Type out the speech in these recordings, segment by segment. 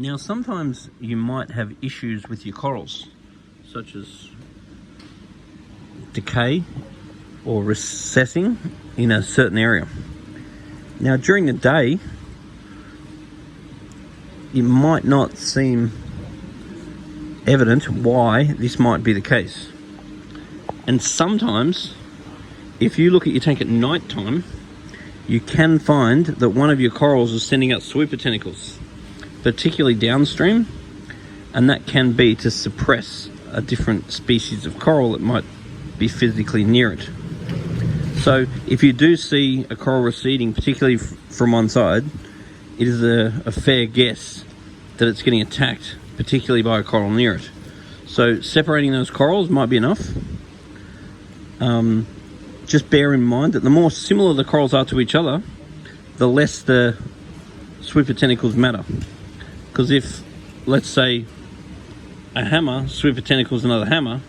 Now, sometimes you might have issues with your corals, such as decay or recessing in a certain area. Now, during the day, it might not seem evident why this might be the case. And sometimes, if you look at your tank at night time, you can find that one of your corals is sending out sweeper tentacles, particularly downstream, and that can be to suppress a different species of coral that might be physically near it. So if you do see a coral receding, particularly from one side, it is a fair guess that it's getting attacked, particularly by a coral near it. So separating those corals might be enough. Just bear in mind that the more similar the corals are to each other, the less the sweeper tentacles matter. Because if, let's say, a hammer sweeper tentacles another hammer,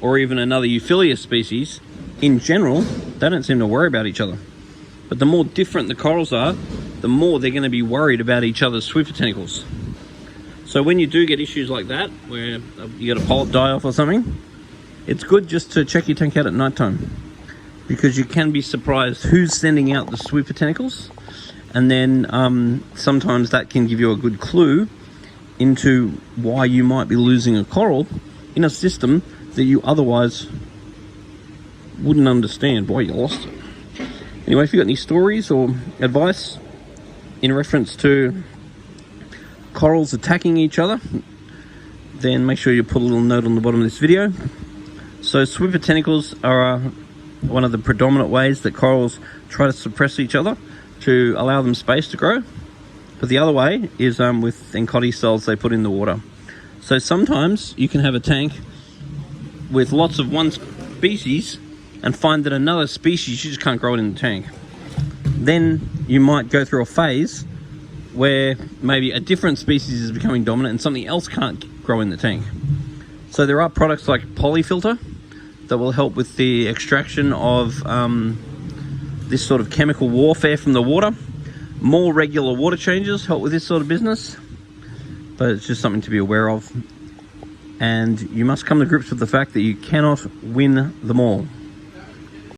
or even another Euphyllia species, in general, they don't seem to worry about each other. But the more different the corals are, the more they're going to be worried about each other's sweeper tentacles. So when you do get issues like that, where you got a polyp die off or something, it's good just to check your tank out at night time, because you can be surprised who's sending out the sweeper tentacles, and then sometimes that can give you a good clue into why you might be losing a coral in a system that you otherwise wouldn't understand why you lost it. Anyway, if you've got any stories or advice in reference to corals attacking each other, then make sure you put a little note on the bottom of this video. So sweeper tentacles are one of the predominant ways that corals try to suppress each other to allow them space to grow. But the other way is with encotti cells they put in the water. So sometimes you can have a tank with lots of one species and find that another species, you just can't grow it in the tank. Then you might go through a phase where maybe a different species is becoming dominant and something else can't grow in the tank. So there are products like Polyfilter that will help with the extraction of this sort of chemical warfare from the water. More regular water changes help with this sort of business, but it's just something to be aware of. And you must come to grips with the fact that you cannot win them all.